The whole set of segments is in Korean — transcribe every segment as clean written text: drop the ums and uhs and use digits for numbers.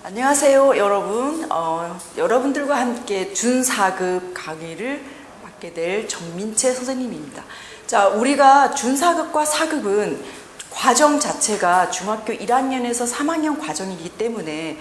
안녕하세요, 여러분. 여러분들과 함께 준4급 강의를 맡게 될 정민채 선생님입니다. 자, 우리가 준4급과 4급은 과정 자체가 중학교 1학년에서 3학년 과정이기 때문에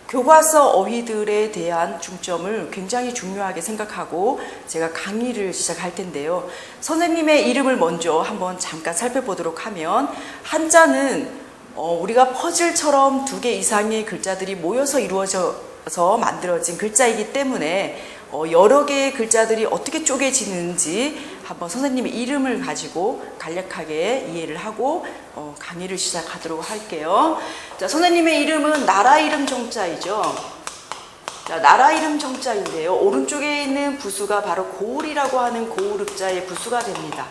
교과서 어휘들에 대한 중점을 굉장히 중요하게 생각하고 제가 강의를 시작할 텐데요. 선생님의 이름을 먼저 한번 잠깐 살펴보도록 하면, 한자는 우리가 퍼즐처럼 2개 이상의 글자들이 모여서 이루어져서 만들어진 글자이기 때문에 여러 개의 글자들이 어떻게 쪼개지는지 한번 선생님의 이름을 가지고 간략하게 이해를 하고 강의를 시작하도록 할게요. 자, 선생님의 이름은 나라 이름 정자이죠. 자, 나라 이름 정자인데요. 오른쪽에 있는 부수가 바로 고을이라고 하는 고을읍자의 부수가 됩니다.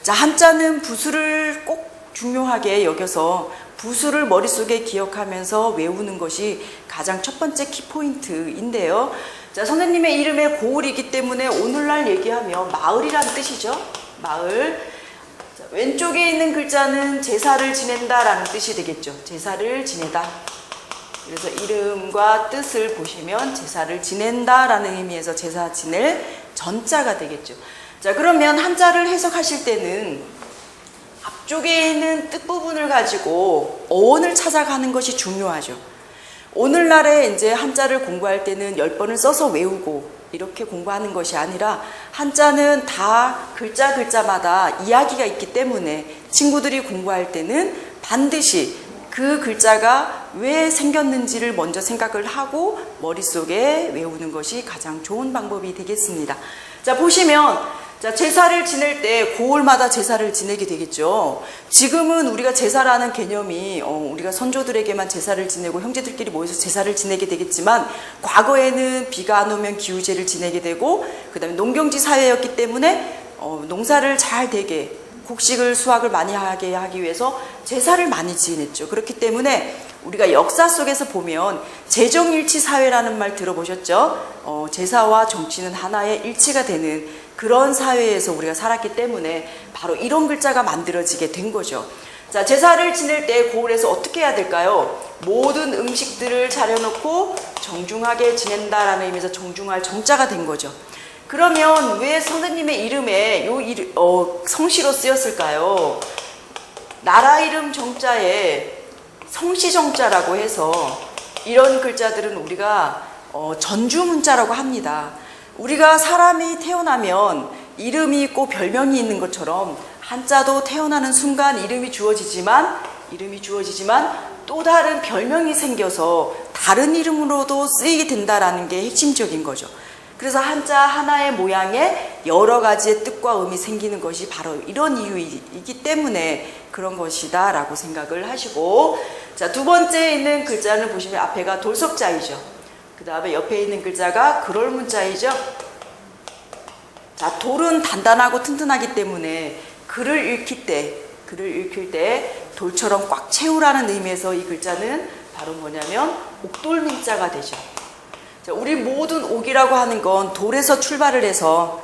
자, 한자는 부수를 꼭 중요하게 여겨서 부수를 머릿속에 기억하면서 외우는 것이 가장 첫 번째 키포인트인데요. 자, 선생님의 이름에 고을이기 때문에 오늘날 얘기하면 마을이란 뜻이죠. 마을. 자, 왼쪽에 있는 글자는 제사를 지낸다라는 뜻이 되겠죠. 제사를 지내다. 그래서 이름과 뜻을 보시면 제사를 지낸다라는 의미에서 제사 지낼 전자가 되겠죠. 자, 그러면 한자를 해석하실 때는 앞쪽에 있는 뜻 부분을 가지고 어원을 찾아가는 것이 중요하죠. 오늘날에 이제 한자를 공부할 때는 10번을 써서 외우고 이렇게 공부하는 것이 아니라, 한자는 다 글자마다 이야기가 있기 때문에 친구들이 공부할 때는 반드시 그 글자가 왜 생겼는지를 먼저 생각을 하고 머릿속에 외우는 것이 가장 좋은 방법이 되겠습니다. 자, 보시면 자, 제사를 지낼 때 고을마다 제사를 지내게 되겠죠. 지금은 우리가 제사라는 개념이 우리가 선조들에게만 제사를 지내고 형제들끼리 모여서 제사를 지내게 되겠지만, 과거에는 비가 안 오면 기우제를 지내게 되고, 그 다음에 농경지 사회였기 때문에 농사를 잘 되게 곡식을 수확을 많이 하게 하기 위해서 제사를 많이 지냈죠. 그렇기 때문에 우리가 역사 속에서 보면 재정일치 사회라는 말 들어보셨죠? 제사와 정치는 하나의 일치가 되는 그런 사회에서 우리가 살았기 때문에 바로 이런 글자가 만들어지게 된 거죠. 자, 제사를 지낼 때 고을에서 어떻게 해야 될까요? 모든 음식들을 차려놓고 정중하게 지낸다라는 의미에서 정중할 정자가 된 거죠. 그러면 왜 선생님의 이름에 성씨로 쓰였을까요? 나라 이름 정자에 성씨 정자라고 해서 이런 글자들은 우리가 전주문자라고 합니다. 우리가 사람이 태어나면 이름이 있고 별명이 있는 것처럼 한자도 태어나는 순간 이름이 주어지지만 또 다른 별명이 생겨서 다른 이름으로도 쓰이게 된다라는 게 핵심적인 거죠. 그래서 한자 하나의 모양에 여러 가지의 뜻과 의미 생기는 것이 바로 이런 이유이기 때문에 그런 것이다 라고 생각을 하시고, 자, 두 번째 있는 글자는 보시면 앞에가 돌석자이죠. 그 다음에 옆에 있는 글자가 그럴문자이죠. 자, 돌은 단단하고 튼튼하기 때문에 글을 읽힐 때 돌처럼 꽉 채우라는 의미에서 이 글자는 바로 뭐냐면 옥돌민자가 되죠. 자, 우리 모든 옥이라고 하는 건 돌에서 출발을 해서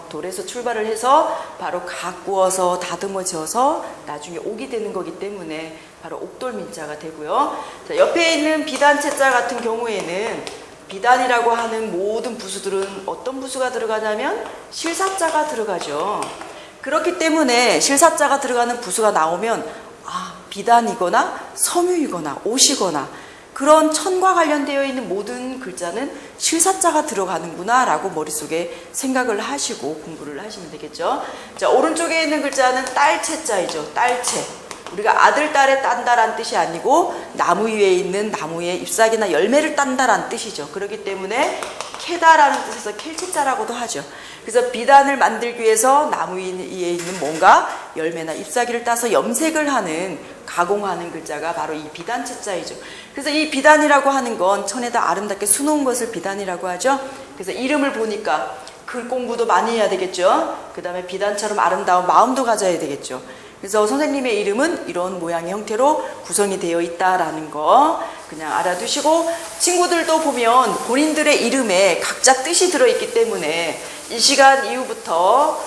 바로 가꾸어서 다듬어져서 나중에 옥이 되는 거기 때문에 바로 옥돌민자가 되고요. 자, 옆에 있는 비단체자 같은 경우에는 비단이라고 하는 모든 부수들은 어떤 부수가 들어가냐면 실사자가 들어가죠. 그렇기 때문에 실사자가 들어가는 부수가 나오면 비단이거나 섬유이거나 옷이거나 그런 천과 관련되어 있는 모든 글자는 실사자가 들어가는구나 라고 머릿속에 생각을 하시고 공부를 하시면 되겠죠. 자, 오른쪽에 있는 글자는 딸체자이죠. 딸체. 우리가 아들, 딸에 딴다란 뜻이 아니고 나무 위에 있는 나무의 잎사귀나 열매를 딴다란 뜻이죠. 그렇기 때문에 캐다라는 뜻에서 캘체자라고도 하죠. 그래서 비단을 만들기 위해서 나무 위에 있는 뭔가 열매나 잎사귀를 따서 염색을 하는, 가공하는 글자가 바로 이 비단체자이죠. 그래서 이 비단이라고 하는 건 천에다 아름답게 수놓은 것을 비단이라고 하죠. 그래서 이름을 보니까 글 공부도 많이 해야 되겠죠. 그 다음에 비단처럼 아름다운 마음도 가져야 되겠죠. 그래서 선생님의 이름은 이런 모양의 형태로 구성이 되어 있다라는 거 그냥 알아두시고, 친구들도 보면 본인들의 이름에 각자 뜻이 들어있기 때문에 이 시간 이후부터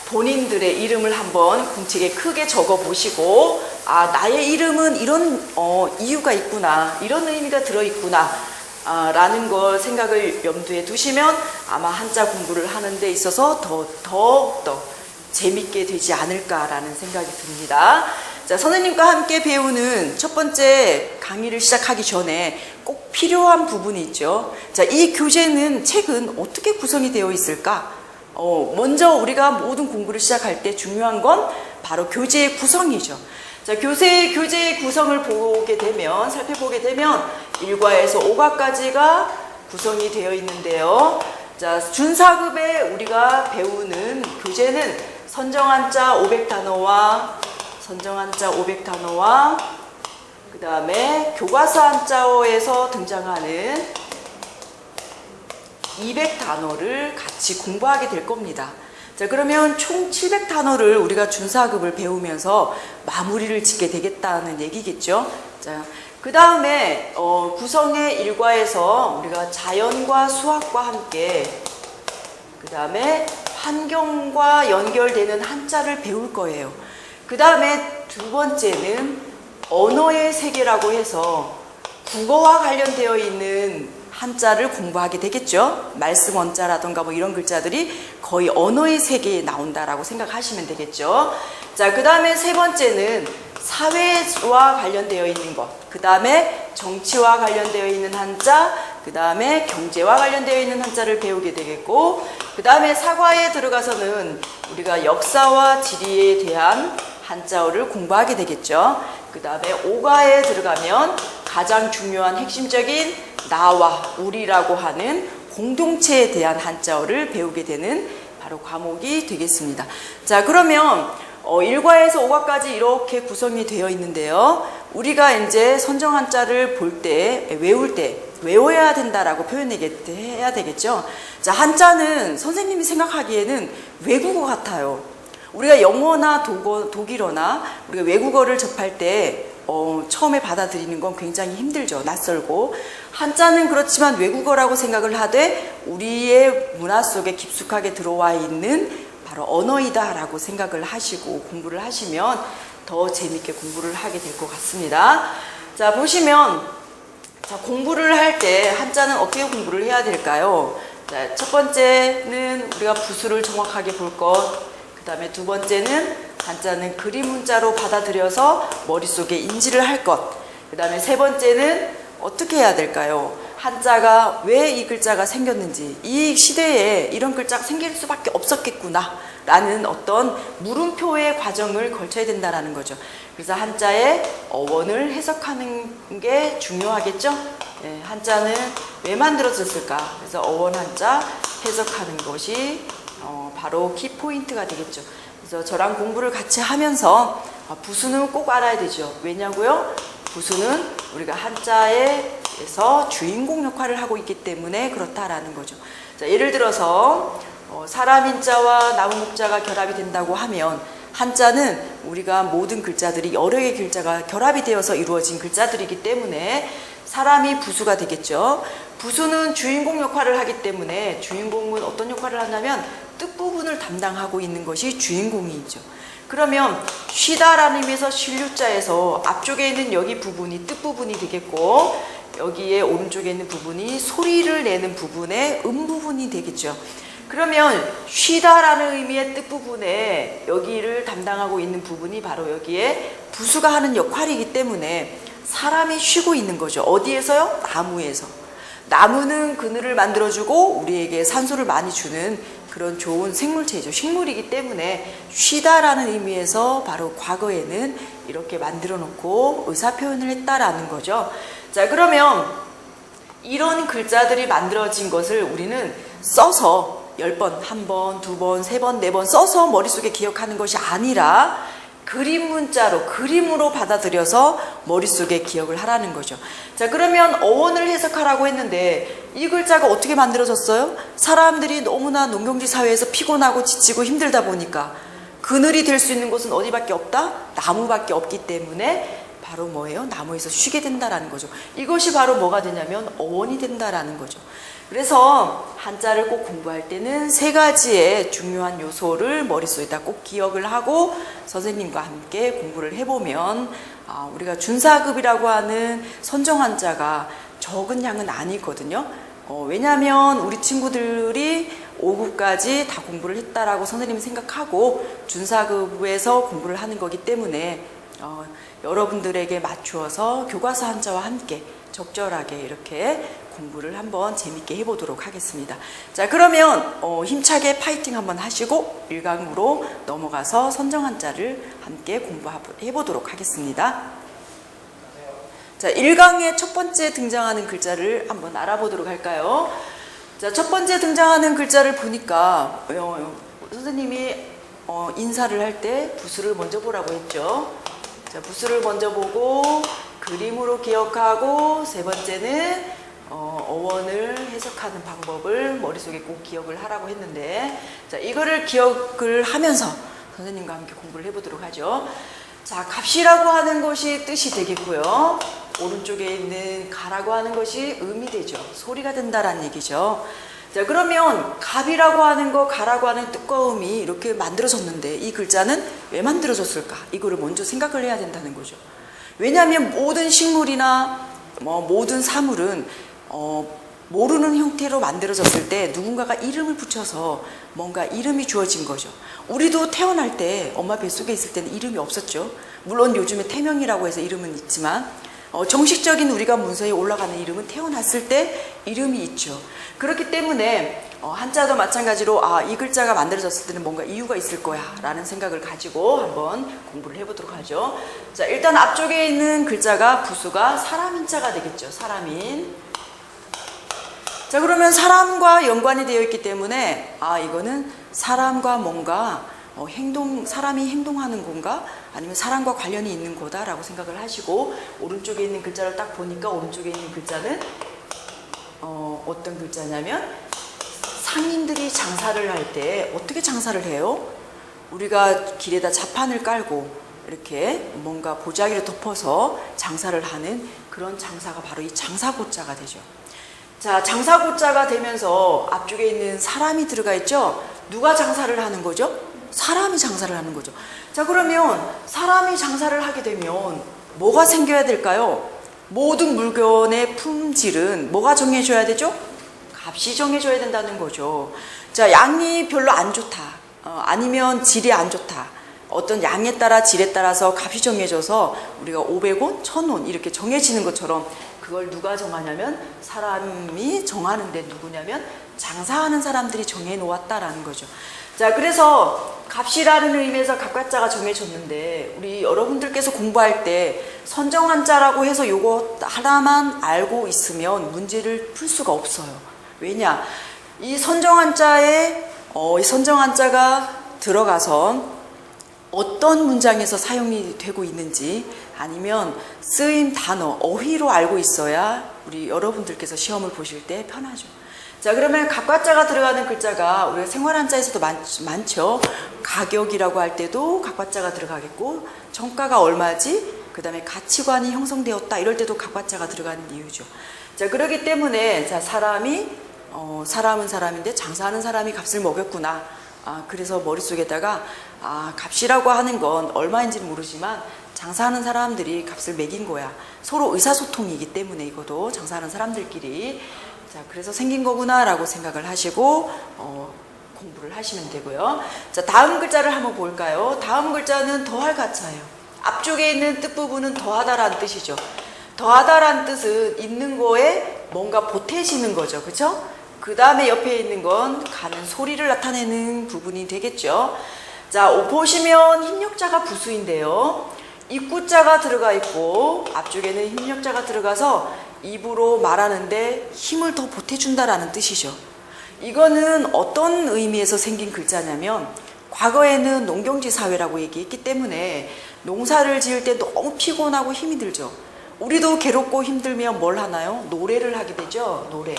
본인들의 이름을 한번 공책에 크게 적어 보시고 아, 나의 이름은 이런 이유가 있구나, 이런 의미가 들어있구나 라는 걸 생각을 염두에 두시면 아마 한자 공부를 하는 데 있어서 더욱더 재밌게 되지 않을까라는 생각이 듭니다. 자, 선생님과 함께 배우는 첫 번째 강의를 시작하기 전에 꼭 필요한 부분이 있죠. 자, 이 교재는 책은 어떻게 구성이 되어 있을까? 먼저 우리가 모든 공부를 시작할 때 중요한 건 바로 교재의 구성이죠. 자, 교재의 구성을 살펴보게 되면 1과에서 5과까지가 구성이 되어 있는데요. 자, 준4급에 우리가 배우는 교재는 선정한자 500단어와 그 다음에 교과서 한자어에서 등장하는 200단어를 같이 공부하게 될 겁니다. 자, 그러면 총 700단어를 우리가 준4급을 배우면서 마무리를 짓게 되겠다는 얘기겠죠. 자, 그 다음에 구성의 1과에서 우리가 자연과 수학과 함께 그 다음에 환경과 연결되는 한자를 배울 거예요. 그 다음에 두 번째는 언어의 세계라고 해서 국어와 관련되어 있는 한자를 공부하게 되겠죠. 말씀 원자라던가 뭐 이런 글자들이 거의 언어의 세계에 나온다라고 생각하시면 되겠죠. 자, 그 다음에 세 번째는 사회와 관련되어 있는 것, 그 다음에 정치와 관련되어 있는 한자, 그 다음에 경제와 관련되어 있는 한자를 배우게 되겠고, 그 다음에 사과에 들어가서는 우리가 역사와 지리에 대한 한자어를 공부하게 되겠죠. 그 다음에 5과에 들어가면 가장 중요한 핵심적인 나와 우리라고 하는 공동체에 대한 한자어를 배우게 되는 바로 과목이 되겠습니다. 자, 그러면 1과에서 5과까지 이렇게 구성이 되어 있는데요. 우리가 이제 선정 한자를 볼 때, 외울 때 외워야 된다라고 표현해야 되겠죠. 자, 한자는 선생님이 생각하기에는 외국어 같아요. 우리가 영어나 독일어나 우리가 외국어를 접할 때 처음에 받아들이는 건 굉장히 힘들죠. 낯설고. 한자는 그렇지만 외국어라고 생각을 하되 우리의 문화 속에 깊숙하게 들어와 있는 바로 언어이다라고 생각을 하시고 공부를 하시면 더 재밌게 공부를 하게 될 것 같습니다. 자, 보시면 자, 공부를 할 때 한자는 어떻게 공부를 해야 될까요? 자, 첫 번째는 우리가 부수를 정확하게 볼 것, 그 다음에 두 번째는 한자는 그림 문자로 받아들여서 머릿속에 인지를 할 것, 그 다음에 세 번째는 어떻게 해야 될까요? 한자가 왜 이 글자가 생겼는지, 이 시대에 이런 글자가 생길 수밖에 없었겠구나 라는 어떤 물음표의 과정을 거쳐야 된다는 거죠. 그래서 한자의 어원을 해석하는 게 중요하겠죠. 네, 한자는 왜 만들어졌을까? 그래서 어원 한자 해석하는 것이 바로 키포인트가 되겠죠. 그래서 저랑 공부를 같이 하면서 부수는 꼭 알아야 되죠. 왜냐고요? 부수는 우리가 한자에서 주인공 역할을 하고 있기 때문에 그렇다라는 거죠. 자, 예를 들어서 사람 인자와 나무 목자가 결합이 된다고 하면 한자는 우리가 모든 글자들이 여러 개의 글자가 결합이 되어서 이루어진 글자들이기 때문에 사람이 부수가 되겠죠. 부수는 주인공 역할을 하기 때문에 주인공은 어떤 역할을 하냐면 뜻부분을 담당하고 있는 것이 주인공이죠. 그러면 쉬다라는 의미에서 쉴류자에서 앞쪽에 있는 여기 부분이 뜻부분이 되겠고 여기에 오른쪽에 있는 부분이 소리를 내는 부분의 부분이 되겠죠. 그러면 쉬다라는 의미의 뜻부분에 여기를 담당하고 있는 부분이 바로 여기에 부수가 하는 역할이기 때문에 사람이 쉬고 있는 거죠. 어디에서요? 나무에서. 나무는 그늘을 만들어주고 우리에게 산소를 많이 주는 그런 좋은 생물체이죠. 식물이기 때문에 쉬다라는 의미에서 바로 과거에는 이렇게 만들어 놓고 의사표현을 했다라는 거죠. 자, 그러면 이런 글자들이 만들어진 것을 우리는 써서 10번, 1번, 2번, 3번, 4번 써서 머릿속에 기억하는 것이 아니라 그림 문자로, 그림으로 받아들여서 머릿속에 기억을 하라는 거죠. 자, 그러면 어원을 해석하라고 했는데 이 글자가 어떻게 만들어졌어요? 사람들이 너무나 농경지 사회에서 피곤하고 지치고 힘들다 보니까 그늘이 될 수 있는 곳은 어디밖에 없다? 나무밖에 없기 때문에 바로 뭐예요? 나무에서 쉬게 된다라는 거죠. 이것이 바로 뭐가 되냐면 어원이 된다라는 거죠. 그래서 한자를 꼭 공부할 때는 세 가지의 중요한 요소를 머릿속에다 꼭 기억을 하고 선생님과 함께 공부를 해보면 우리가 준사급이라고 하는 선정 한자가 적은 양은 아니거든요. 왜냐하면 우리 친구들이 5급까지 다 공부를 했다라고 선생님이 생각하고 준사급에서 공부를 하는 거기 때문에 여러분들에게 맞추어서 교과서 한자와 함께 적절하게 이렇게 공부를 한번 재밌게 해보도록 하겠습니다. 자, 그러면 힘차게 파이팅 한번 하시고 1강으로 넘어가서 선정 한자를 함께 공부해 보도록 하겠습니다. 자, 1강의 첫 번째 등장하는 글자를 한번 알아보도록 할까요? 자, 첫 번째 등장하는 글자를 보니까 선생님이 인사를 할 때 부수를 먼저 보라고 했죠. 자, 부수를 먼저 보고 그림으로 기억하고 세 번째는 어원을 해석하는 방법을 머릿속에 꼭 기억을 하라고 했는데, 자, 이거를 기억을 하면서 선생님과 함께 공부를 해보도록 하죠. 자, 값이라고 하는 것이 뜻이 되겠고요. 오른쪽에 있는 가라고 하는 것이 음이 되죠. 소리가 된다라는 얘기죠. 자, 그러면 갑이라고 하는 거, 가라고 하는 뜻과 음이 이렇게 만들어졌는데 이 글자는 왜 만들어졌을까? 이거를 먼저 생각을 해야 된다는 거죠. 왜냐하면 모든 식물이나 모든 사물은 모르는 형태로 만들어졌을 때 누군가가 이름을 붙여서 뭔가 이름이 주어진 거죠. 우리도 태어날 때 엄마 뱃속에 있을 때는 이름이 없었죠. 물론 요즘에 태명이라고 해서 이름은 있지만 정식적인 우리가 문서에 올라가는 이름은 태어났을 때 이름이 있죠. 그렇기 때문에 한자도 마찬가지로 이 글자가 만들어졌을 때는 뭔가 이유가 있을 거야 라는 생각을 가지고 한번 공부를 해보도록 하죠. 자, 일단 앞쪽에 있는 글자가 부수가 사람인자가 되겠죠. 사람인. 자, 그러면 사람과 연관이 되어 있기 때문에 이거는 사람과 뭔가 사람이 행동하는 건가? 아니면 사람과 관련이 있는 거다라고 생각을 하시고 오른쪽에 있는 글자를 딱 보니까 오른쪽에 있는 글자는 어떤 글자냐면 상인들이 장사를 할 때 어떻게 장사를 해요? 우리가 길에다 자판을 깔고 이렇게 뭔가 보자기를 덮어서 장사를 하는 그런 장사가 바로 이 장사고자가 되죠. 자, 장사고자가 되면서 앞쪽에 있는 사람이 들어가 있죠? 누가 장사를 하는 거죠? 사람이 장사를 하는 거죠. 자, 그러면 사람이 장사를 하게 되면 뭐가 생겨야 될까요? 모든 물건의 품질은 뭐가 정해줘야 되죠? 값이 정해줘야 된다는 거죠. 자, 양이 별로 안 좋다. 아니면 질이 안 좋다. 어떤 양에 따라 질에 따라서 값이 정해져서 우리가 500원, 1000원 이렇게 정해지는 것처럼 그걸 누가 정하냐면 사람이 정하는데 누구냐면 장사하는 사람들이 정해놓았다라는 거죠. 자, 그래서 값이라는 의미에서 값과자가 정해졌는데 우리 여러분들께서 공부할 때 선정한자라고 해서 요거 하나만 알고 있으면 문제를 풀 수가 없어요. 왜냐? 이 선정한자에 이 선정한자가 들어가서 어떤 문장에서 사용이 되고 있는지 아니면 쓰임 단어, 어휘로 알고 있어야 우리 여러분들께서 시험을 보실 때 편하죠. 자, 그러면 값과자가 들어가는 글자가 우리가 생활한자에서도 많죠. 가격이라고 할 때도 값과자가 들어가겠고 정가가 얼마지? 그 다음에 가치관이 형성되었다 이럴 때도 값과자가 들어가는 이유죠. 자, 그렇기 때문에 자, 사람은 사람인데 장사하는 사람이 값을 먹였구나. 그래서 머릿속에다가 값이라고 하는 건 얼마인지는 모르지만 장사하는 사람들이 값을 매긴 거야. 서로 의사소통이기 때문에 이것도 장사하는 사람들끼리 자, 그래서 생긴 거구나 라고 생각을 하시고 공부를 하시면 되고요. 자, 다음 글자를 한번 볼까요? 다음 글자는 더할 가차예요. 앞쪽에 있는 뜻 부분은 더하다라는 뜻이죠. 더하다라는 뜻은 있는 거에 뭔가 보태지는 거죠. 그렇죠? 그 다음에 옆에 있는 건 가는 소리를 나타내는 부분이 되겠죠. 자, 보시면 힘력자가 부수인데요. 입구자가 들어가 있고 앞쪽에는 힘력자가 들어가서 입으로 말하는데 힘을 더 보태준다라는 뜻이죠. 이거는 어떤 의미에서 생긴 글자냐면 과거에는 농경지 사회라고 얘기했기 때문에 농사를 지을 때 너무 피곤하고 힘이 들죠. 우리도 괴롭고 힘들면 뭘 하나요? 노래를 하게 되죠. 노래.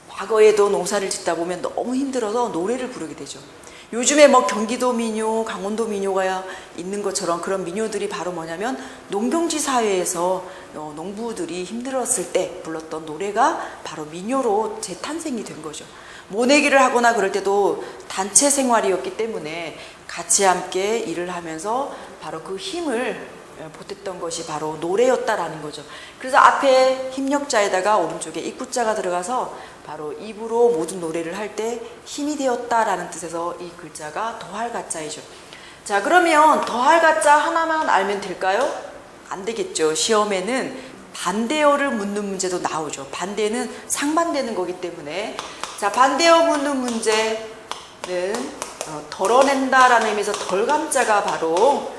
과거에도 농사를 짓다 보면 너무 힘들어서 노래를 부르게 되죠. 요즘에 뭐 경기도 민요, 강원도 민요가 있는 것처럼 그런 민요들이 바로 뭐냐면 농경지 사회에서 농부들이 힘들었을 때 불렀던 노래가 바로 민요로 재탄생이 된 거죠. 모내기를 하거나 그럴 때도 단체 생활이었기 때문에 같이 함께 일을 하면서 바로 그 힘을 보탰던 것이 바로 노래였다라는 거죠. 그래서 앞에 힘력자에다가 오른쪽에 입구자가 들어가서 바로 입으로 모든 노래를 할 때 힘이 되었다라는 뜻에서 이 글자가 더할가자이죠. 자, 그러면 더할가자 하나만 알면 될까요? 안 되겠죠. 시험에는 반대어를 묻는 문제도 나오죠. 반대는 상반되는 거기 때문에. 자, 반대어 묻는 문제는 덜어낸다라는 의미에서 덜감자가 바로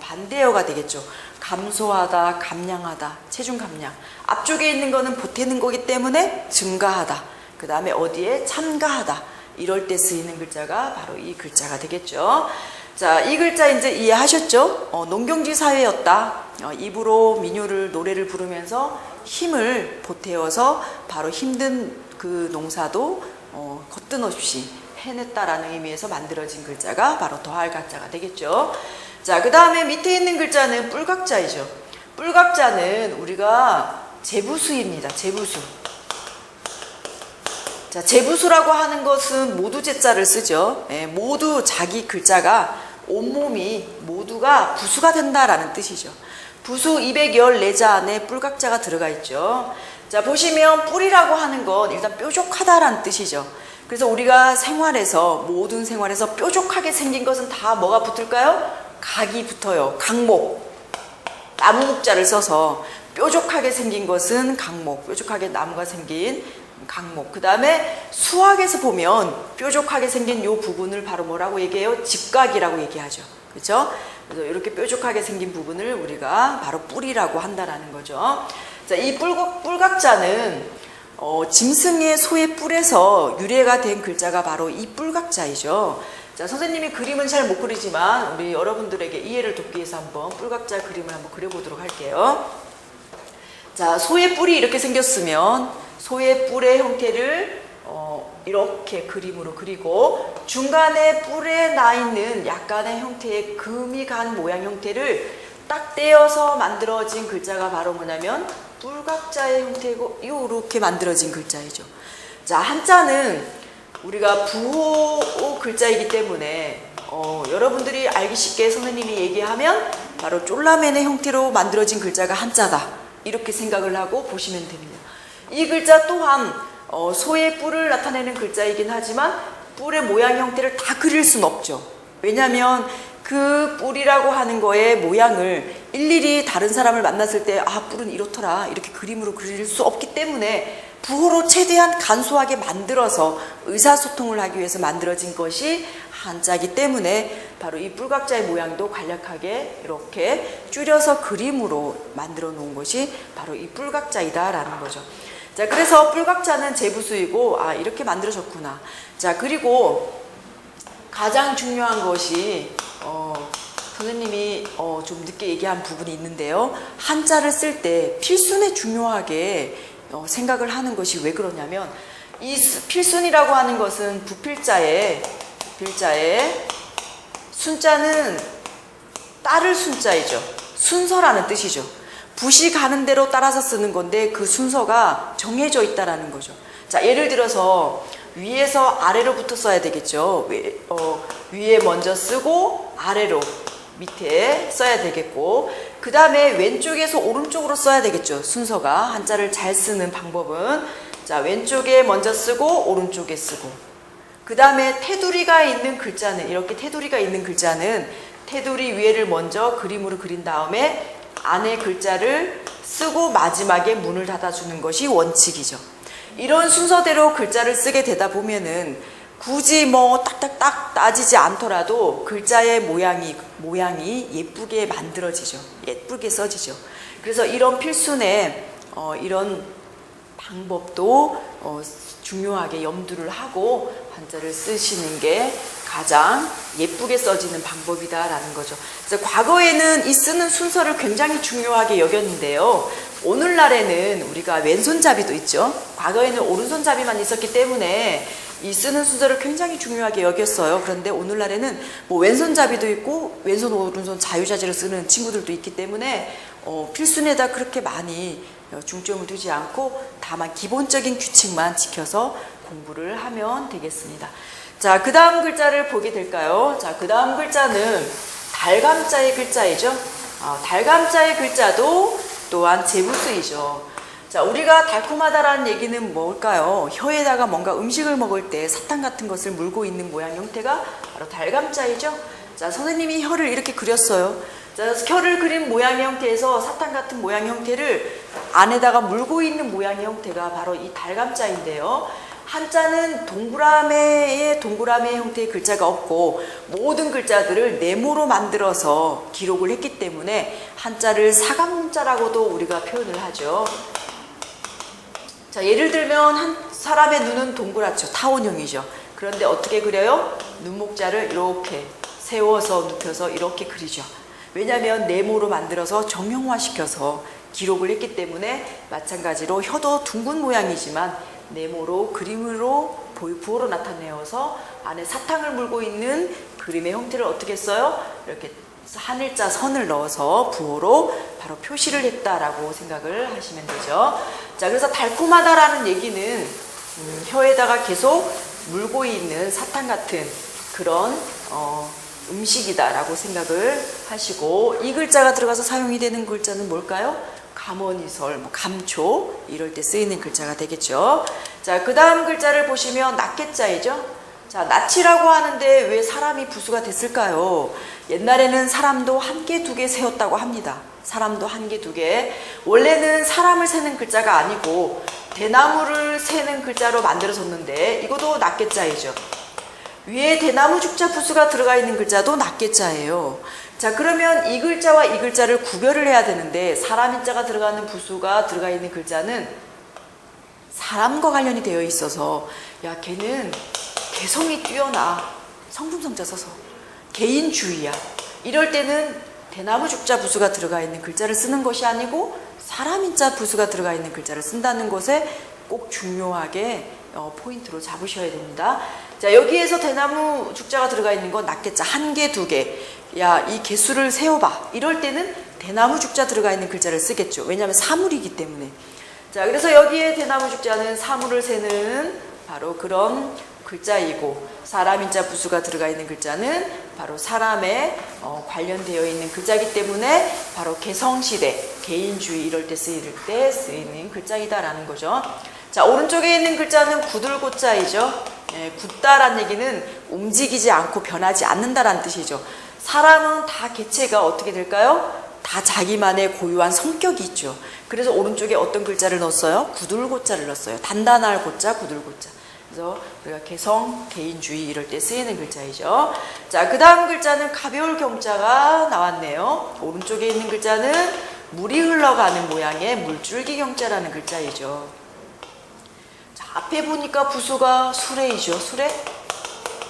반대어가 되겠죠. 감소하다, 감량하다, 체중 감량. 앞쪽에 있는 거는 보태는 거기 때문에 증가하다. 그 다음에 어디에 참가하다. 이럴 때 쓰이는 글자가 바로 이 글자가 되겠죠. 자, 이 글자 이제 이해하셨죠? 농경지 사회였다. 입으로 민요를, 노래를 부르면서 힘을 보태어서 바로 힘든 그 농사도 거뜬없이 해냈다라는 의미에서 만들어진 글자가 바로 더할가자가 되겠죠. 자, 그 다음에 밑에 있는 글자는 뿔각자이죠. 뿔각자는 우리가 제부수입니다. 제부수. 자, 제부수라고 하는 것은 모두 제자를 쓰죠. 모두 자기 글자가 온몸이 모두가 부수가 된다라는 뜻이죠. 부수 214자 안에 뿔각자가 들어가 있죠. 자, 보시면 뿔이라고 하는 건 일단 뾰족하다라는 뜻이죠. 그래서 우리가 생활에서 모든 생활에서 뾰족하게 생긴 것은 다 뭐가 붙을까요? 각이 붙어요. 각목. 나무 목자를 써서 뾰족하게 생긴 것은 각목. 뾰족하게 나무가 생긴 각목. 그 다음에 수학에서 보면 뾰족하게 생긴 요 부분을 바로 뭐라고 얘기해요? 직각이라고 얘기하죠. 그렇죠? 그래서 이렇게 뾰족하게 생긴 부분을 우리가 바로 뿔이라고 한다라는 거죠. 자, 이 뿔각자는 짐승의 소의 뿔에서 유래가 된 글자가 바로 이 뿔각자이죠. 자, 선생님이 그림은 잘 못 그리지만 우리 여러분들에게 이해를 돕기 위해서 한번 뿔각자 그림을 한번 그려보도록 할게요. 자, 소의 뿔이 이렇게 생겼으면 소의 뿔의 형태를 이렇게 그림으로 그리고 중간에 뿔에 나 있는 약간의 형태의 금이 간 모양 형태를 딱 떼어서 만들어진 글자가 바로 뭐냐면 뿔각자의 형태고 이렇게 만들어진 글자이죠. 자, 한자는 우리가 부호 글자이기 때문에 여러분들이 알기 쉽게 선생님이 얘기하면 바로 쫄라맨의 형태로 만들어진 글자가 한자다. 이렇게 생각을 하고 보시면 됩니다. 이 글자 또한 소의 뿔을 나타내는 글자이긴 하지만 뿔의 모양 형태를 다 그릴 수는 없죠. 왜냐하면 그 뿔이라고 하는 거의 모양을 일일이 다른 사람을 만났을 때 아, 뿔은 이렇더라 이렇게 그림으로 그릴 수 없기 때문에 부호로 최대한 간소하게 만들어서 의사소통을 하기 위해서 만들어진 것이 한자이기 때문에 바로 이 뿔각자의 모양도 간략하게 이렇게 줄여서 그림으로 만들어 놓은 것이 바로 이 뿔각자이다라는 거죠. 자, 그래서 뿔각자는 제부수이고 아, 이렇게 만들어졌구나. 자, 그리고 가장 중요한 것이 선생님이 좀 늦게 얘기한 부분이 있는데요. 한자를 쓸 때 필순에 중요하게 생각을 하는 것이 왜 그러냐면 이 필순이라고 하는 것은 부필자의 순자는 따를 순자이죠. 순서라는 뜻이죠. 붓이 가는 대로 따라서 쓰는 건데 그 순서가 정해져 있다라는 거죠. 자, 예를 들어서 위에서 아래로부터 써야 되겠죠. 위에 먼저 쓰고 아래로 밑에 써야 되겠고 그 다음에 왼쪽에서 오른쪽으로 써야 되겠죠. 순서가 한자를 잘 쓰는 방법은 자, 왼쪽에 먼저 쓰고 오른쪽에 쓰고 그 다음에 테두리가 있는 글자는 이렇게 테두리가 있는 글자는 테두리 위에를 먼저 그림으로 그린 다음에 안에 글자를 쓰고 마지막에 문을 닫아주는 것이 원칙이죠. 이런 순서대로 글자를 쓰게 되다 보면은 굳이 뭐 딱딱딱 따지지 않더라도 글자의 모양이 예쁘게 만들어지죠. 예쁘게 써지죠. 그래서 이런 필순에 이런 방법도 중요하게 염두를 하고 한자를 쓰시는 게 가장 예쁘게 써지는 방법이다라는 거죠. 그래서 과거에는 이 쓰는 순서를 굉장히 중요하게 여겼는데요. 오늘날에는 우리가 왼손잡이도 있죠. 과거에는 오른손잡이만 있었기 때문에 이 쓰는 순서를 굉장히 중요하게 여겼어요. 그런데 오늘날에는 뭐 왼손잡이도 있고 왼손 오른손 자유자재로 쓰는 친구들도 있기 때문에 필순에다 그렇게 많이 중점을 두지 않고 다만 기본적인 규칙만 지켜서 공부를 하면 되겠습니다. 자, 그 다음 글자를 보게 될까요? 자, 그 다음 글자는 달감자의 글자이죠. 달감자의 글자도 또한 제부수이죠. 자, 우리가 달콤하다라는 얘기는 뭘까요? 혀에다가 뭔가 음식을 먹을 때 사탕 같은 것을 물고 있는 모양 형태가 바로 달감자이죠. 자, 선생님이 혀를 이렇게 그렸어요. 자, 혀를 그린 모양 형태에서 사탕 같은 모양 형태를 안에다가 물고 있는 모양 형태가 바로 이 달감자인데요. 한자는 동그라미 형태의 글자가 없고 모든 글자들을 네모로 만들어서 기록을 했기 때문에 한자를 사각문자라고도 우리가 표현을 하죠. 자, 예를 들면 한 사람의 눈은 동그랗죠. 타원형이죠. 그런데 어떻게 그려요? 눈목자를 이렇게 세워서 눕혀서 이렇게 그리죠. 왜냐하면 네모로 만들어서 정형화시켜서 기록을 했기 때문에 마찬가지로 혀도 둥근 모양이지만 네모로 그림으로 부호로 나타내어서 안에 사탕을 물고 있는 그림의 형태를 어떻게 써요? 이렇게 하늘자 선을 넣어서 부호로 바로 표시를 했다라고 생각을 하시면 되죠. 자, 그래서 달콤하다라는 얘기는 혀에다가 계속 물고 있는 사탕 같은 그런 음식이다라고 생각을 하시고, 이 글자가 들어가서 사용이 되는 글자는 뭘까요? 감언이설, 감초 이럴 때 쓰이는 글자가 되겠죠. 자, 그 다음 글자를 보시면 낫게자이죠. 자, 낫이라고 하는데 왜 사람이 부수가 됐을까요? 옛날에는 사람도 한 개, 두 개 세웠다고 합니다. 사람도 한 개, 두 개. 원래는 사람을 세는 글자가 아니고 대나무를 세는 글자로 만들어졌는데 이것도 낫게자이죠. 위에 대나무 죽자 부수가 들어가 있는 글자도 낫게자예요. 자, 그러면 이 글자와 이 글자를 구별을 해야 되는데 사람 인자가 들어가는 부수가 들어가 있는 글자는 사람과 관련이 되어 있어서 야, 걔는 개성이 뛰어나, 성품성자 써서 개인주의야, 이럴 때는 대나무 죽자 부수가 들어가 있는 글자를 쓰는 것이 아니고 사람 인자 부수가 들어가 있는 글자를 쓴다는 것에 꼭 중요하게 포인트로 잡으셔야 됩니다. 자, 여기에서 대나무 죽자가 들어가 있는 건 낫겠자 한 개, 두 개. 야, 이 개수를 세어봐. 이럴 때는 대나무 죽자 들어가 있는 글자를 쓰겠죠. 왜냐하면 사물이기 때문에. 자, 그래서 여기에 대나무 죽자는 사물을 세는 바로 그런 글자이고, 사람 인자 부수가 들어가 있는 글자는 바로 사람에 관련되어 있는 글자이기 때문에 바로 개성시대, 개인주의 이럴 때 쓰이는 글자이다라는 거죠. 자, 오른쪽에 있는 글자는 구들고자이죠. 굳다란 얘기는 움직이지 않고 변하지 않는다라는 뜻이죠. 사람은 다 개체가 어떻게 될까요? 다 자기만의 고유한 성격이 있죠. 그래서 오른쪽에 어떤 글자를 넣었어요? 구들고자를 넣었어요. 단단할 고자, 구들고자. 그래서 우리가 개성, 개인주의 이럴 때 쓰이는 글자이죠. 자, 그 다음 글자는 가벼울 경자가 나왔네요. 오른쪽에 있는 글자는 물이 흘러가는 모양의 물줄기 경자라는 글자이죠. 자, 앞에 보니까 부수가 수레이죠. 수레.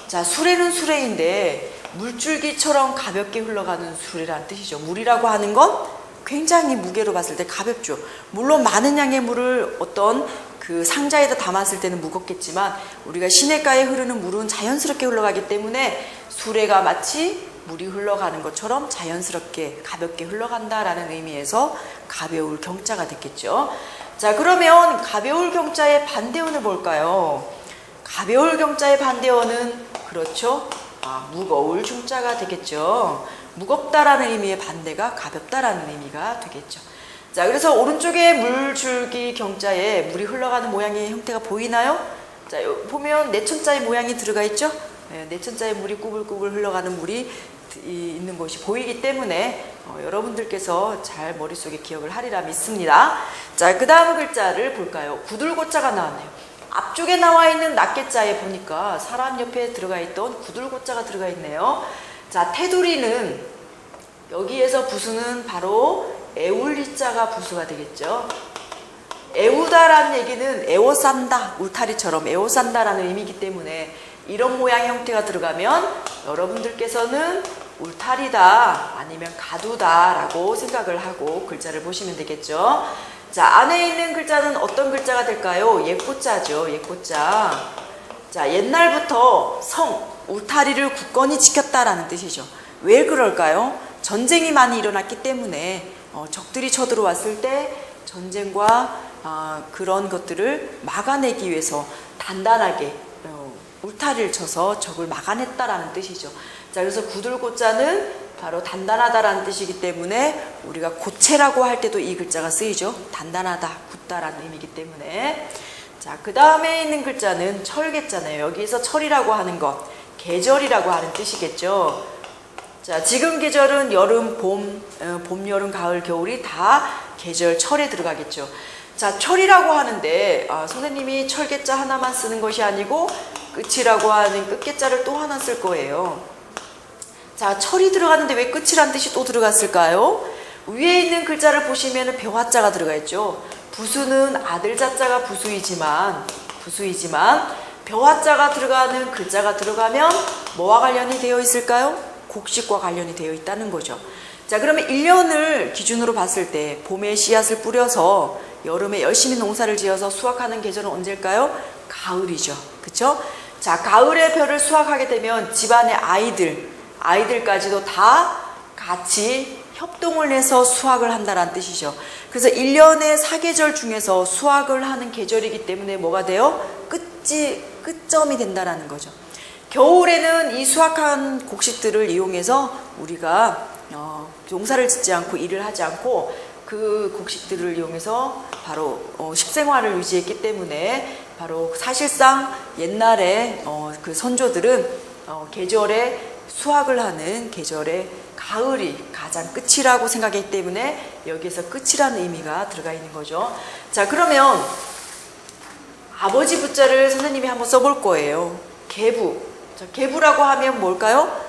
자, 수레는 수레인데 물줄기처럼 가볍게 흘러가는 수레라는 뜻이죠. 물이라고 하는 건 굉장히 무게로 봤을 때 가볍죠. 물론 많은 양의 물을 어떤 그 상자에다 담았을 때는 무겁겠지만 우리가 시냇가에 흐르는 물은 자연스럽게 흘러가기 때문에 수레가 마치 물이 흘러가는 것처럼 자연스럽게 가볍게 흘러간다라는 의미에서 가벼울 경자가 됐겠죠. 자, 그러면 가벼울 경자의 반대어는 뭘까요? 가벼울 경자의 반대어는 그렇죠. 무거울 중자가 되겠죠. 무겁다라는 의미의 반대가 가볍다라는 의미가 되겠죠. 자, 그래서 오른쪽에 물줄기 경자에 물이 흘러가는 모양의 형태가 보이나요? 자, 보면 내천자의 모양이 들어가 있죠? 내천자의 물이 꾸불꾸불 흘러가는 물이 있는 것이 보이기 때문에 여러분들께서 잘 머릿속에 기억을 하리라 믿습니다. 자, 그 다음 글자를 볼까요? 구들고자가 나왔네요. 앞쪽에 나와 있는 낫게자에 보니까 사람 옆에 들어가 있던 구들고자가 들어가 있네요. 자, 테두리는 여기에서 부수는 바로 애울리자가 부수가 되겠죠. 애우다라는 얘기는 애워싼다, 울타리처럼 애워싼다라는 의미이기 때문에 이런 모양 형태가 들어가면 여러분들께서는 울타리다 아니면 가두다 라고 생각을 하고 글자를 보시면 되겠죠. 자, 안에 있는 글자는 어떤 글자가 될까요? 예꼬자죠. 예꼬자. 자, 옛날부터 성, 울타리를 굳건히 지켰다라는 뜻이죠. 왜 그럴까요? 전쟁이 많이 일어났기 때문에 적들이 쳐들어왔을 때 전쟁과 그런 것들을 막아내기 위해서 단단하게 울타리를 쳐서 적을 막아냈다라는 뜻이죠. 자, 그래서 구들고자는 바로 단단하다라는 뜻이기 때문에 우리가 고체라고 할 때도 이 글자가 쓰이죠. 단단하다, 굳다라는 의미이기 때문에. 자, 그 다음에 있는 글자는 철계자네요. 여기서 철이라고 하는 것, 계절이라고 하는 뜻이겠죠. 자, 지금 계절은 여름, 봄, 여름, 가을, 겨울이 다 계절 철에 들어가겠죠. 자, 철이라고 하는데 선생님이 철계자 하나만 쓰는 것이 아니고 끝이라고 하는 끝계자를 또 하나 쓸 거예요. 자, 철이 들어가는데 왜 끝이란 뜻이 또 들어갔을까요? 위에 있는 글자를 보시면 벼화자가 들어가 있죠. 부수는 아들 자자가 부수이지만 벼화자가 들어가는 글자가 들어가면 뭐와 관련이 되어 있을까요? 곡식과 관련이 되어 있다는 거죠. 자, 그러면 1년을 기준으로 봤을 때 봄에 씨앗을 뿌려서 여름에 열심히 농사를 지어서 수확하는 계절은 언제일까요? 가을이죠. 그쵸? 자, 가을에 벼를 수확하게 되면 집안의 아이들까지도 다 같이 협동을 해서 수확을 한다는 뜻이죠. 그래서 1년의 사계절 중에서 수확을 하는 계절이기 때문에 뭐가 돼요? 끝점이 된다는 거죠. 겨울에는 이 수확한 곡식들을 이용해서 우리가 농사를 짓지 않고 일을 하지 않고 그 곡식들을 이용해서 바로 식생활을 유지했기 때문에 바로 사실상 옛날에 그 선조들은 계절에 수확을 하는 계절에 가을이 가장 끝이라고 생각했기 때문에 여기에서 끝이라는 의미가 들어가 있는 거죠. 자, 그러면 아버지 부자를 선생님이 한번 써볼 거예요. 계부. 자, 계부라고 하면 뭘까요?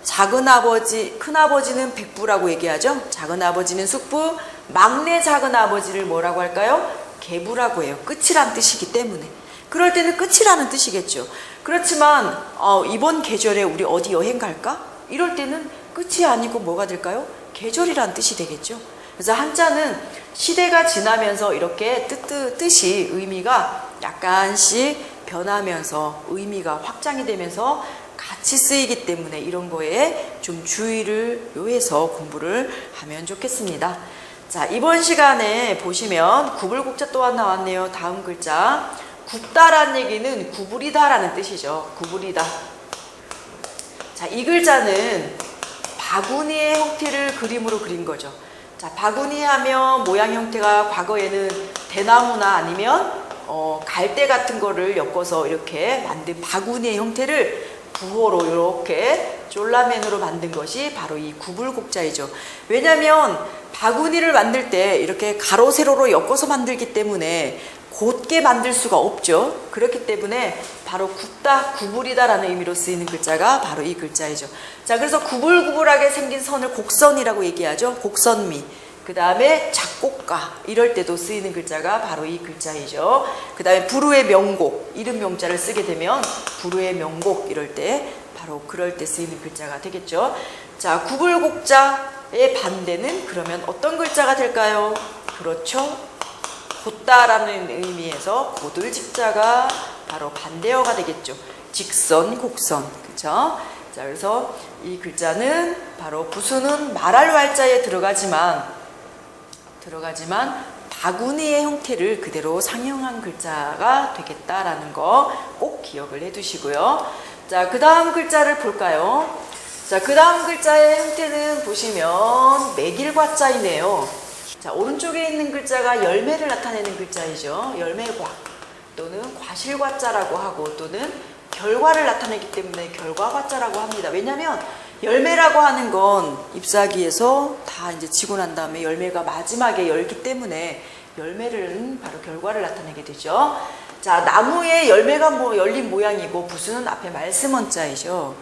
작은 아버지, 큰 아버지는 백부라고 얘기하죠. 작은 아버지는 숙부, 막내 작은 아버지를 뭐라고 할까요? 계부라고 해요. 끝이란 뜻이기 때문에. 그럴 때는 끝이라는 뜻이겠죠. 그렇지만 이번 계절에 우리 어디 여행 갈까? 이럴 때는 끝이 아니고 뭐가 될까요? 계절이란 뜻이 되겠죠. 그래서 한자는 시대가 지나면서 이렇게 뜻이 의미가 약간씩 변하면서 의미가 확장이 되면서 같이 쓰이기 때문에 이런 거에 좀 주의를 요해서 공부를 하면 좋겠습니다. 자, 이번 시간에 보시면 구불국자 또한 나왔네요. 다음 글자. 굽다란 얘기는 구부리다라는 뜻이죠. 구부리다. 자, 이 글자는 바구니의 형태를 그림으로 그린 거죠. 자, 바구니 하면 모양 형태가 과거에는 대나무나 아니면 갈대 같은 거를 엮어서 이렇게 만든 바구니의 형태를 부호로 이렇게 쫄라맨으로 만든 것이 바로 이 구불곡자이죠. 왜냐하면 바구니를 만들 때 이렇게 가로 세로로 엮어서 만들기 때문에 곧게 만들 수가 없죠. 그렇기 때문에 바로 굽다, 구불이다라는 의미로 쓰이는 글자가 바로 이 글자이죠. 자, 그래서 구불구불하게 생긴 선을 곡선이라고 얘기하죠. 곡선미. 그 다음에 작곡가 이럴 때도 쓰이는 글자가 바로 이 글자이죠. 그 다음에 부르의 명곡, 이름 명자를 쓰게 되면 부르의 명곡 이럴 때 바로 그럴 때 쓰이는 글자가 되겠죠. 자, 구불곡자의 반대는 그러면 어떤 글자가 될까요? 그렇죠. 곧다라는 의미에서 고들직자가 바로 반대어가 되겠죠. 직선, 곡선. 그렇죠? 자, 그래서 이 글자는 바로 부수는 말할 왈자에 들어가지만 바구니의 형태를 그대로 상용한 글자가 되겠다라는 거 꼭 기억을 해 두시고요. 자, 그 다음 글자를 볼까요? 자, 그 다음 글자의 형태는 보시면 매길과자이네요. 자, 오른쪽에 있는 글자가 열매를 나타내는 글자이죠. 열매과 또는 과실과자라고 하고 또는 결과를 나타내기 때문에 결과과자라고 합니다. 왜냐하면 열매라고 하는 건 잎사귀에서 다 이제 지고 난 다음에 열매가 마지막에 열기 때문에 열매는 바로 결과를 나타내게 되죠. 자, 나무에 열매가 열린 모양이고 부수는 앞에 말씀원자이죠.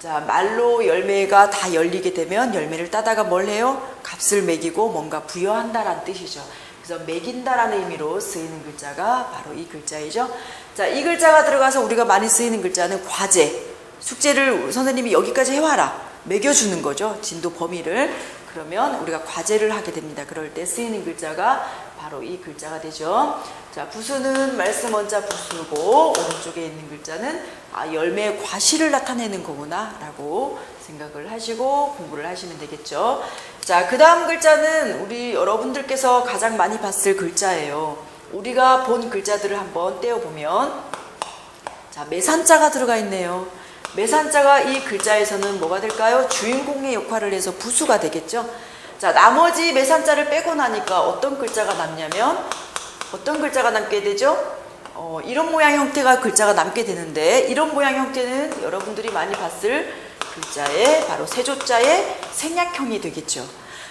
자, 말로 열매가 다 열리게 되면 열매를 따다가 뭘 해요? 값을 매기고 뭔가 부여한다라는 뜻이죠. 그래서 매긴다라는 의미로 쓰이는 글자가 바로 이 글자이죠. 자, 이 글자가 들어가서 우리가 많이 쓰이는 글자는 과제. 숙제를 선생님이 여기까지 해와라. 매겨주는 거죠. 진도 범위를. 그러면 우리가 과제를 하게 됩니다. 그럴 때 쓰이는 글자가 바로 이 글자가 되죠. 자, 부수는 말씀 원자 부수고 오른쪽에 있는 글자는 열매의 과실을 나타내는 거구나 라고 생각을 하시고 공부를 하시면 되겠죠. 자, 그 다음 글자는 우리 여러분들께서 가장 많이 봤을 글자예요. 우리가 본 글자들을 한번 떼어보면 자, 매산자가 들어가 있네요. 매산자가 이 글자에서는 뭐가 될까요? 주인공의 역할을 해서 부수가 되겠죠. 자, 나머지 매산자를 빼고 나니까 어떤 글자가 남냐면 어떤 글자가 남게 되죠? 이런 모양 형태가 글자가 남게 되는데 이런 모양 형태는 여러분들이 많이 봤을 글자의 바로 세조자의 생략형이 되겠죠.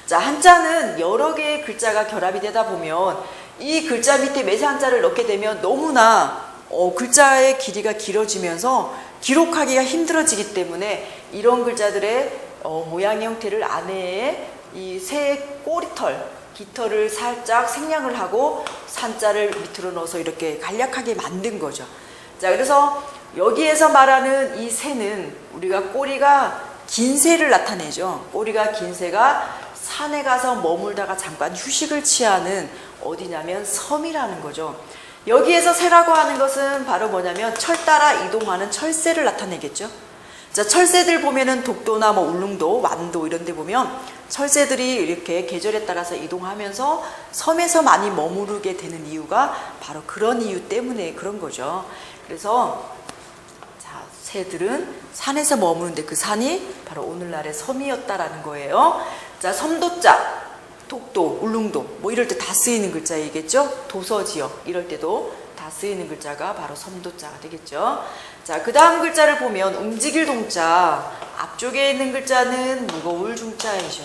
자, 한자는 여러 개의 글자가 결합이 되다 보면 이 글자 밑에 매산자를 넣게 되면 너무나 글자의 길이가 길어지면서 기록하기가 힘들어지기 때문에 이런 글자들의 모양의 형태를 안에 이 새 꼬리털, 깃털을 살짝 생략을 하고 산자를 밑으로 넣어서 이렇게 간략하게 만든 거죠. 자, 그래서 여기에서 말하는 이 새는 우리가 꼬리가 긴 새를 나타내죠. 꼬리가 긴 새가 산에 가서 머물다가 잠깐 휴식을 취하는 어디냐면 섬이라는 거죠. 여기에서 새라고 하는 것은 바로 뭐냐면 철 따라 이동하는 철새를 나타내겠죠. 자, 철새들 보면은 독도나 뭐 울릉도, 완도 이런 데 보면 철새들이 이렇게 계절에 따라서 이동하면서 섬에서 많이 머무르게 되는 이유가 바로 그런 이유 때문에 그런 거죠. 그래서 자, 새들은 산에서 머무는데 그 산이 바로 오늘날의 섬이었다라는 거예요. 자, 섬도자, 독도, 울릉도 뭐 이럴 때 다 쓰이는 글자이겠죠. 도서지역 이럴 때도 다 쓰이는 글자가 바로 섬도자가 되겠죠. 자, 그 다음 글자를 보면 움직일 동자, 앞쪽에 있는 글자는 무거울 중자이죠.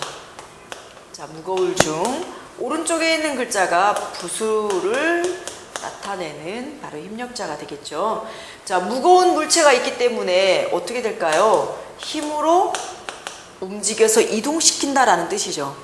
자, 무거울 중. 오른쪽에 있는 글자가 부수를 나타내는 바로 힘력자가 되겠죠. 자, 무거운 물체가 있기 때문에 어떻게 될까요? 힘으로 움직여서 이동시킨다라는 뜻이죠.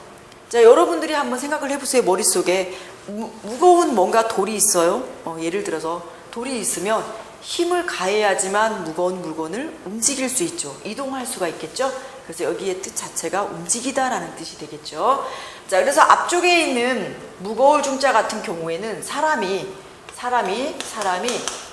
자, 여러분들이 한번 생각을 해보세요. 머릿속에 무거운 뭔가 돌이 있어요. 예를 들어서 돌이 있으면 힘을 가해야지만 무거운 물건을 움직일 수 있죠. 이동할 수가 있겠죠. 그래서 여기의 뜻 자체가 움직이다라는 뜻이 되겠죠. 자, 그래서 앞쪽에 있는 무거울 중자 같은 경우에는 사람이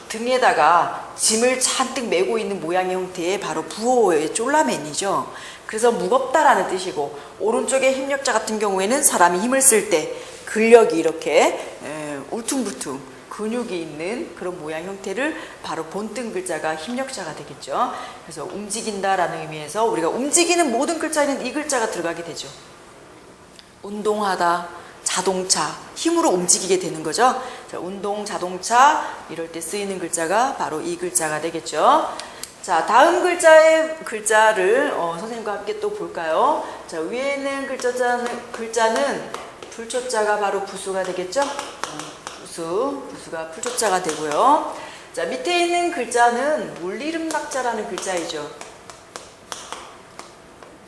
등에다가 짐을 잔뜩 메고 있는 모양의 형태의 바로 부호의 쫄라맨이죠. 그래서 무겁다라는 뜻이고, 오른쪽에 힘력자 같은 경우에는 사람이 힘을 쓸 때 근력이 이렇게 울퉁불퉁 근육이 있는 그런 모양 형태를 바로 본뜬 글자가 힘력자가 되겠죠. 그래서 움직인다라는 의미에서 우리가 움직이는 모든 글자에는 이 글자가 들어가게 되죠. 운동하다, 자동차, 힘으로 움직이게 되는 거죠. 자, 운동, 자동차 이럴 때 쓰이는 글자가 바로 이 글자가 되겠죠. 자, 다음 글자를 선생님과 함께 또 볼까요? 자, 위에 있는 글자는 불초자가 바로 부수가 되겠죠. 부수가 풀초자가 되고요. 자, 밑에 있는 글자는 물리름낙자라는 글자이죠.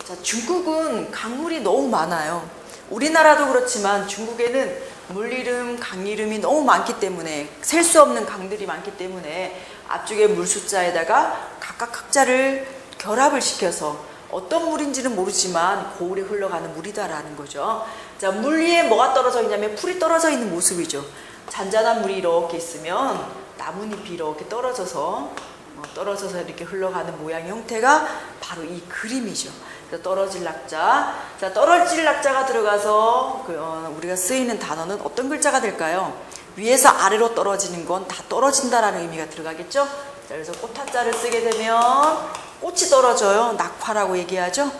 자, 중국은 강물이 너무 많아요. 우리나라도 그렇지만 중국에는 물이름, 강이름이 너무 많기 때문에 셀 수 없는 강들이 많기 때문에 앞쪽에 물숫자에다가 각각 각자를 결합을 시켜서 어떤 물인지는 모르지만 고울에 흘러가는 물이다라는 거죠. 자, 물 위에 뭐가 떨어져 있냐면 풀이 떨어져 있는 모습이죠. 잔잔한 물이 이렇게 있으면 나뭇잎이 이렇게 떨어져서 이렇게 흘러가는 모양의 형태가 바로 이 그림이죠. 그래서 떨어질 낙자. 자, 떨어질 낙자가 들어가서 우리가 쓰이는 단어는 어떤 글자가 될까요? 위에서 아래로 떨어지는 건 다 떨어진다라는 의미가 들어가겠죠? 자, 그래서 꽃화자를 쓰게 되면 꽃이 떨어져요. 낙화라고 얘기하죠.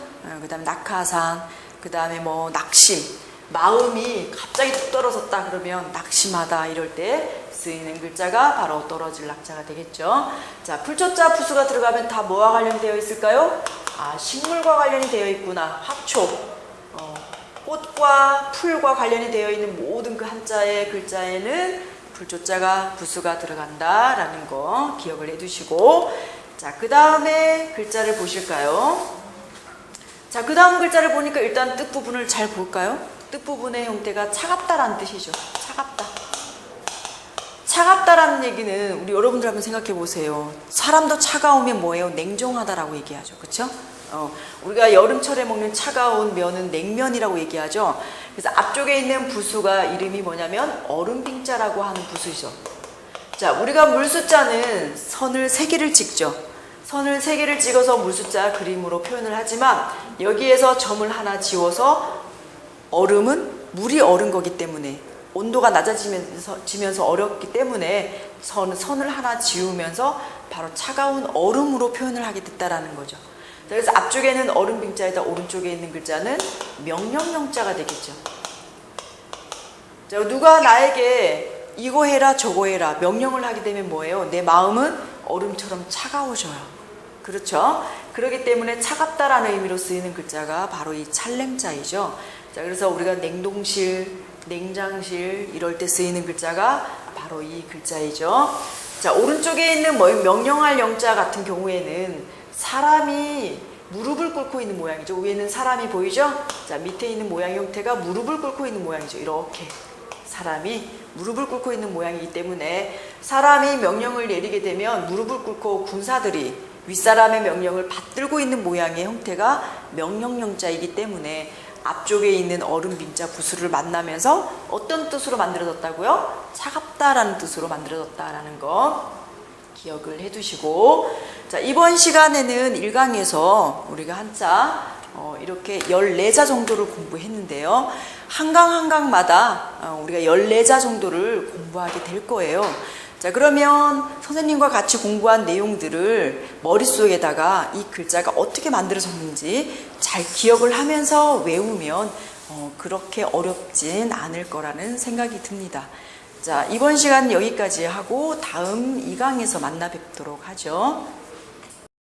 그 다음에 낙하산, 그 다음에 뭐 낙심. 마음이 갑자기 뚝 떨어졌다 그러면 낙심하다 이럴 때 쓰이는 글자가 바로 떨어질 낙자가 되겠죠. 자, 풀초자 부수가 들어가면 다 뭐와 관련되어 있을까요? 식물과 관련이 되어 있구나. 화초, 꽃과 풀과 관련이 되어 있는 모든 그 한자의 글자에는 풀초자가 부수가 들어간다라는 거 기억을 해두시고, 자, 그 다음에 글자를 보실까요? 자, 그 다음 글자를 보니까 일단 뜻 부분을 잘 볼까요? 뜻 부분의 형태가 차갑다라는 뜻이죠. 차갑다. 차갑다라는 얘기는 우리 여러분들 한번 생각해 보세요. 사람도 차가우면 뭐예요? 냉정하다라고 얘기하죠. 그렇죠? 우리가 여름철에 먹는 차가운 면은 냉면이라고 얘기하죠. 그래서 앞쪽에 있는 부수가 이름이 뭐냐면 얼음빙자라고 하는 부수죠. 자, 우리가 물숫자는 선을 3개를 찍죠. 선을 3개를 찍어서 물숫자 그림으로 표현을 하지만 여기에서 점을 하나 지워서 얼음은 물이 얼은 거기 때문에 온도가 낮아지면서 얼었기 때문에 선을 하나 지우면서 바로 차가운 얼음으로 표현을 하게 됐다라는 거죠. 그래서 앞쪽에는 얼음빙자에다 오른쪽에 있는 글자는 명령영자가 되겠죠. 자, 누가 나에게 이거 해라 저거 해라 명령을 하게 되면 뭐예요? 내 마음은 얼음처럼 차가워져요. 그렇죠? 그렇기 때문에 차갑다라는 의미로 쓰이는 글자가 바로 이 찰렘자이죠. 자, 그래서 우리가 냉동실, 냉장실 이럴 때 쓰이는 글자가 바로 이 글자이죠. 자, 오른쪽에 있는 명령할 영자 같은 경우에는 사람이 무릎을 꿇고 있는 모양이죠. 위에는 사람이 보이죠? 자, 밑에 있는 모양 형태가 무릎을 꿇고 있는 모양이죠. 이렇게 사람이 무릎을 꿇고 있는 모양이기 때문에 사람이 명령을 내리게 되면 무릎을 꿇고 군사들이 윗사람의 명령을 받들고 있는 모양의 형태가 명령영자이기 때문에 앞쪽에 있는 얼음빙자 부수를 만나면서 어떤 뜻으로 만들어졌다고요? 차갑다라는 뜻으로 만들어졌다라는 거 기억을 해두시고, 자, 이번 시간에는 1강에서 우리가 한자 이렇게 14자 정도를 공부했는데요. 한 강 한 강마다 우리가 14자 정도를 공부하게 될 거예요. 자, 그러면 선생님과 같이 공부한 내용들을 머릿속에다가 이 글자가 어떻게 만들어졌는지 잘 기억을 하면서 외우면 그렇게 어렵진 않을 거라는 생각이 듭니다. 자, 이번 시간 여기까지 하고 다음 2강에서 만나 뵙도록 하죠.